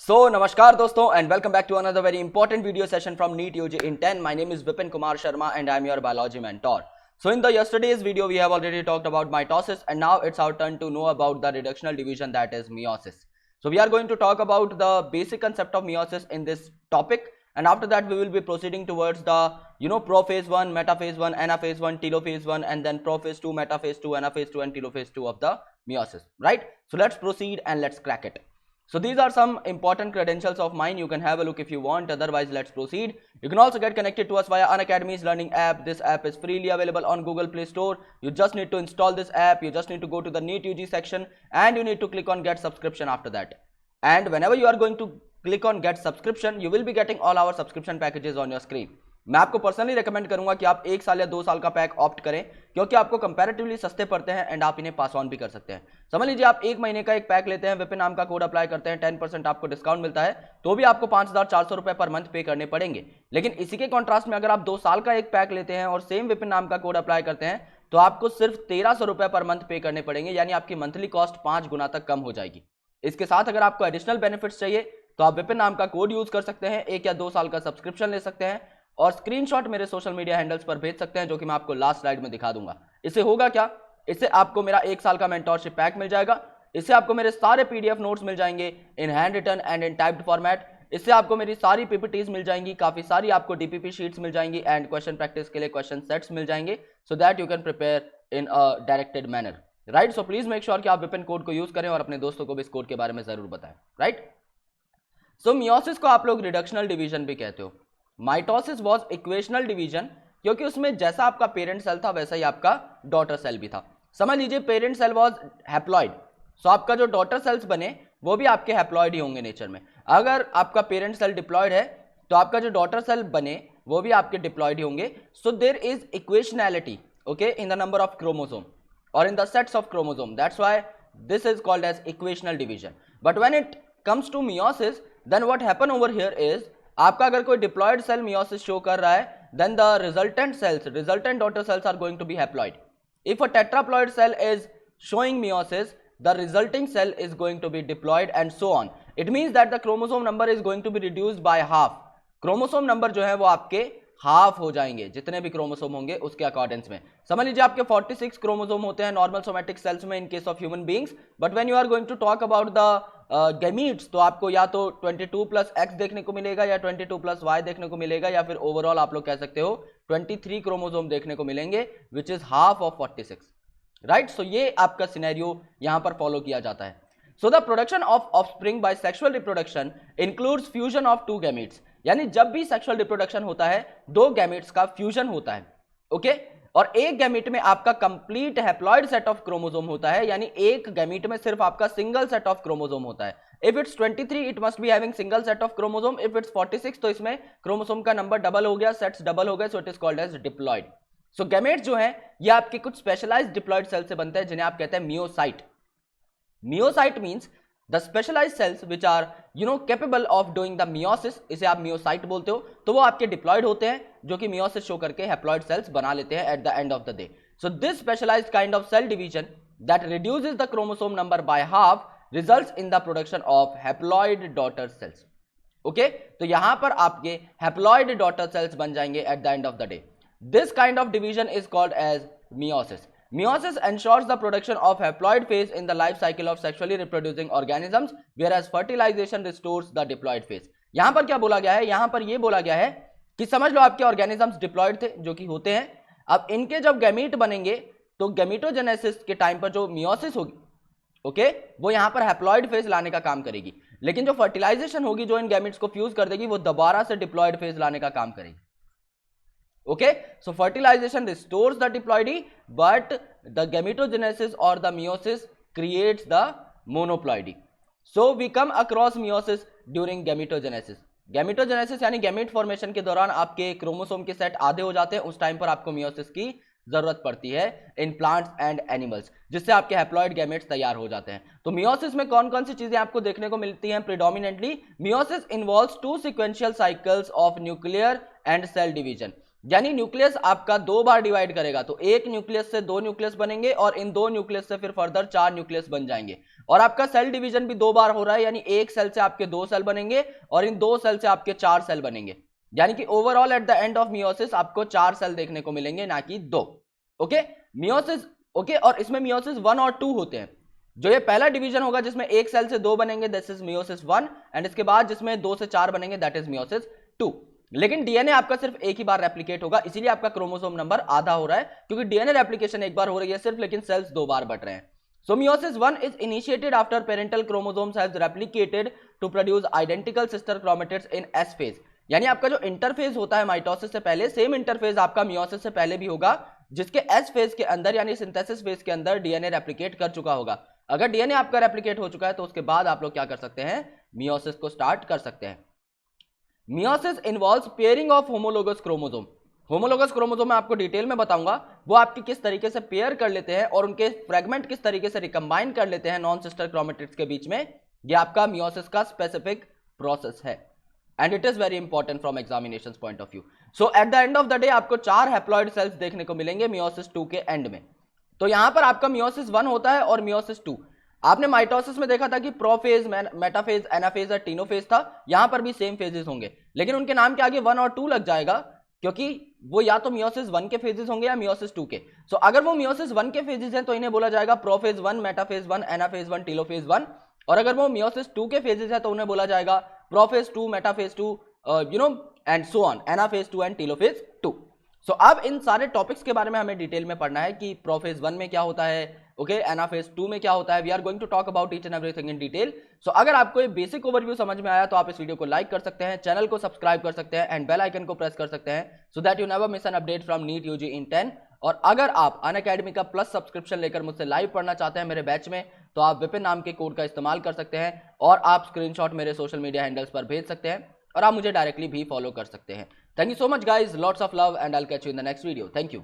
Namaskar dosto and welcome back to another very important video session from NEET UG in 10. My name is Vipin Kumar Sharma and I am your biology mentor. So in the yesterday's video we have already talked about mitosis and now it's our turn to know about the reductional division, that is meiosis. So we are going to talk about the basic concept of meiosis in this topic, and after that we will be proceeding towards the prophase 1, metaphase 1, anaphase 1, telophase 1, and then prophase 2, metaphase 2, anaphase 2 and telophase 2 of the meiosis, right? So let's proceed and let's crack it. So these are some important credentials of mine. You can have a look if you want. Otherwise, let's proceed. You can also get connected to us via Unacademy's learning app. This app is freely available on Google Play Store. You just need to install this app. You just need to go to the NEET UG section and you need to click on get subscription after that. And whenever you are going to click on get subscription, you will be getting all our subscription packages on your screen. मैं आपको personally recommend करूंगा कि आप 1 साल या 2 साल का pack opt करें, क्योंकि आपको कंपैरेटिवली सस्ते पड़ते हैं एंड आप इन्हें पास ऑन भी कर सकते हैं. समझ लीजिए आप 1 महीने का एक पैक लेते हैं, विपिन नाम का कोड अप्लाई करते हैं, 10% आपको डिस्काउंट मिलता है, तो भी आपको 5,400 रुपए पर मंथ पे करने पड़ेंगे. लेकिन इसी के कॉन्ट्रास्ट में अगर आप 2 साल का एक पैक लेते हैं और सेम विपिन नाम का कोड अप्लाई करते हैं, तो आपको सिर्फ 1,300 रुपए पर मंथ पे करने पड़ेंगे, यानी आपकी मंथली कॉस्ट 5 गुना तक कम हो जाएगी. इसके साथ अगर आपको एडिशनल बेनिफिट्स चाहिए तो आप विपिन नाम का कोड यूज कर सकते हैं, 1 या 2 साल का सब्सक्रिप्शन ले सकते हैं और स्क्रीनशॉट मेरे सोशल मीडिया हैंडल्स पर भेज सकते हैं, जो कि मैं आपको लास्ट स्लाइड में दिखा दूंगा. इससे होगा क्या, इससे आपको मेरा 1 साल का मेंटोरशिप पैक मिल जाएगा, इससे आपको मेरे सारे पीडीएफ नोट्स मिल जाएंगे in hand written and in typed format, इससे आपको मेरी सारी पीपीटीज मिल जाएंगी, काफी सारी आपको डीपीपी शीट्स मिल जाएंगी एंड क्वेश्चन प्रैक्टिस के लिए क्वेश्चन सेट्स मिल जाएंगे, सो that you can prepare in a directed manner, right. So please make sure कि आप विपिन कोड को यूज करें और अपने दोस्तों को भी इस कोड के बारे में जरूर बताएं, राइट. सो मियोसिस को आप लोग रिडक्शनल डिवीजन भी कहते हो. माइटोसिस वॉज इक्वेशनल डिवीजन, क्योंकि उसमें जैसा आपका पेरेंट सेल था वैसा ही आपका डॉटर सेल भी था. समझ लीजिए पेरेंट सेल वॉज हैप्लॉइड, सो आपका जो डॉटर सेल्स बने वो भी आपके हैप्लॉइड ही होंगे नेचर में. अगर आपका पेरेंट सेल डिप्लॉइड है तो आपका जो डॉटर सेल बने वो भी आपके डिप्लॉइड ही होंगे. So there is equationality, okay, in the number of chromosome और in the sets of chromosome. That's why this is called as equational division. But when it comes to meiosis, then what happen over here is, आपका अगर कोई diploid cell meiosis show कर रहा है, then the resultant daughter cells are going to be haploid. If a tetraploid cell is showing meiosis, the resulting cell is going to be diploid and so on. It means that the chromosome number is going to be reduced by half. Chromosome number जो है वो आपके half हो जाएंगे, जितने भी chromosome होंगे उसके अकॉर्डेंस में. समझ लीजिए आपके 46 क्रोमोसोम होते हैं नॉर्मल सोमेटिक सेल्स में in case of human beings, but when you are going to talk about the gametes, तो आपको या तो 22 प्लस एक्स देखने को मिलेगा या 22 प्लस वाई देखने को मिलेगा, या फिर ओवरऑल आप लोग कह सकते हो 23 क्रोमोसोम देखने को मिलेंगे, which is half of 46, right. So ये आपका सिनेरियो यहां पर फॉलो किया जाता है. So the production of offspring by sexual reproduction includes fusion of 2 gametes, यानी जब भी सेक्सुअल रिप्रोडक्शन होता है 2 गैमीट्स का फ्यूजन होता है, ओके. और एक गैमीट में आपका complete haploid set of chromosome होता है, यानी एक गैमीट में सिर्फ आपका सिंगल सेट ऑफ क्रोमोसोम होता है. If it's 23 it must be having single set of chromosome. If it's 46 तो इसमें क्रोमोसोम का नंबर डबल हो गया, सेट्स डबल हो गए, so it is called as diploid. So gametes जो है ये आपके कुछ स्पेशलाइज्ड डिप्लॉइड सेल से बनते हैं, जिन्हें आप कहते हैं meiocyte. Meiocyte means the specialised cells which are capable of doing the meiosis, इसे आप मियोसाइट बोलते हो. तो वो आपके डिप्लॉइड होते हैं जो कि मियोसिस शो करके हैप्लॉइड सेल्स बना लेते हैं at the end of the day. So this specialised kind of cell division that reduces the chromosome number by half results in the production of haploid daughter cells, okay. तो यहां पर आपके haploid daughter cells बन जाएंगे at the end of the day. This kind of division is called as meiosis. Meiosis ensures the production of haploid phase in the life cycle of sexually reproducing organisms, whereas fertilization restores the diploid phase. यहां पर क्या बोला गया है, यहां पर यह बोला गया है कि समझ लो आपके ऑर्गेनिजम्स डिप्लॉइड थे जो कि होते हैं. अब इनके जब गैमीट बनेंगे तो गैमीटोजेनेसिस के टाइम पर जो मियोसिस होगी, ओके, वो यहां पर हैप्लॉइड फेज लाने का काम करेगी. लेकिन जो फर्टिलाइजेशन होगी जो इन गैमीट्स को फ्यूज कर देगी, वो दोबारा से डिप्लॉइड फेज लाने का काम करेगी. Okay, so fertilization restores the diploidy, but the gametogenesis or the meiosis creates the monoploidy. So we come across meiosis during gametogenesis. Gametogenesis यानी गैमेट फॉर्मेशन के दौरान आपके क्रोमोसोम के सेट आधे हो जाते हैं, उस टाइम पर आपको मियोसिस की जरूरत पड़ती है इन प्लांट्स एंड एनिमल्स, जिससे आपके हैप्लॉइड गैमेट्स तैयार हो जाते हैं. तो मियोसिस में कौन कौन सी चीजें आपको देखने को मिलती हैं predominantly? Meiosis involves 2 sequential cycles of nuclear and cell division. यानी न्यूक्लियस आपका 2 बार डिवाइड करेगा तो एक न्यूक्लियस से 2 न्यूक्लियस बनेंगे और इन 2 न्यूक्लियस से फिर फर्दर 4 न्यूक्लियस बन जाएंगे। और आपका सेल डिवीजन भी 2 बार हो रहा है, यानी एक सेल से आपके 2 सेल बनेंगे और इन 2 सेल से आपके 4 सेल बनेंगे। यानी कि overall eight the end of meiosis आपको 4 सेल देखने को मिलेंगे, ना कि 2। Okay, meiosis okay. और इसमें मियोसिस 1 और 2 होते हैं। जो ये पहला डिवीजन होगा जिसमें एक सेल से 2 बनेंगे, दिस इज मियोसिस 1, एंड इसके बाद जिसमें 2 से 4 बनेंगे, दैट इज मियोसिस 2। लेकिन डीएनए आपका सिर्फ एक ही बार रेप्लिकेट होगा, इसीलिए आपका क्रोमोसोम नंबर आधा हो रहा है, क्योंकि डीएनए रेप्लिकेशन एक बार हो रही है सिर्फ, लेकिन सेल्स 2 बार बढ़ रहे हैं। So meiosis 1 is initiated after parental chromosomes has replicated to produce identical sister chromatids in S phase. यानी आपका जो इंटरफेज होता है माइटोसिस से पहले, सेम इंटरफेज आपका मियोसिस से पहले भी होगा, जिसके एस फेज के अंदर यानी सिंथेसिस फेज के अंदर डीएनए रेप्लिकेट कर चुका होगा। अगर डीएनए आपका रेप्लिकेट हो चुका है तो उसके बाद आप लोग क्या कर सकते हैं, मियोसिस को स्टार्ट कर सकते हैं। Meiosis involves pairing of homologous chromosome. Homologous chromosome मैं आपको डिटेल में बताऊंगा, वो आपकी किस तरीके से पेयर कर लेते हैं और उनके फ्रेगमेंट किस तरीके से रिकंबाइन कर लेते हैं नॉन सिस्टर क्रोमेटिड्स के बीच में। ये आपका मियोसिस का स्पेसिफिक प्रोसेस है and it is very important from examination point of view. So eight the end of the day आपको 4 हैप्लॉइड सेल्स देखने को मिलेंगे मियोसिस 2 के एंड में। तो यहां पर आपका मियोसिस 1 होता है और मियोसिस 2। आपने माइटोसिस में देखा था कि प्रोफेज, मेटाफेज, एनाफेज और टीनोफेज था, यहां पर भी सेम फेजेस होंगे, लेकिन उनके नाम के आगे 1 और 2 लग जाएगा, क्योंकि वो या तो मियोसिस 1 के फेजेस होंगे या मियोसिस 2 के। सो अगर वो मियोसिस 1 के फेजेस हैं तो इन्हें बोला जाएगा प्रोफेज 1, मेटाफेज 1, एनाफेज 1, टीलोफेज 1। और अगर वो मियोसिस 2 के फेजेस है तो उन्हें बोला जाएगा prophase 2, metaphase 2, and so on, anaphase 2 and telophase 2। सो अब इन सारे टॉपिक्स के बारे में हमें डिटेल में पढ़ना है कि प्रोफेज 1 में क्या होता है, ओके, एनाफेज 2 में क्या होता है। We are going to talk about each and everything in detail. So अगर आपको ये बेसिक ओवरव्यू समझ में आया तो आप इस वीडियो को लाइक कर सकते हैं, चैनल को सब्सक्राइब कर सकते हैं एंड बेल आइकन को प्रेस कर सकते हैं, so that you never miss an update from NEET UG in 10। और अगर आप अनअकैडमी का प्लस सब्सक्रिप्शन लेकर मुझसे लाइव पढ़ना चाहते हैं मेरे बैच में, तो आप विपिन नाम के कोड का इस्तेमाल कर सकते हैं और आप स्क्रीनशॉट मेरे सोशल मीडिया हैंडल्स पर भेज सकते हैं और आप मुझे डायरेक्टली भी फॉलो कर सकते हैं। Thank you so much guys, lots of love and I'll catch you in the next video. Thank you.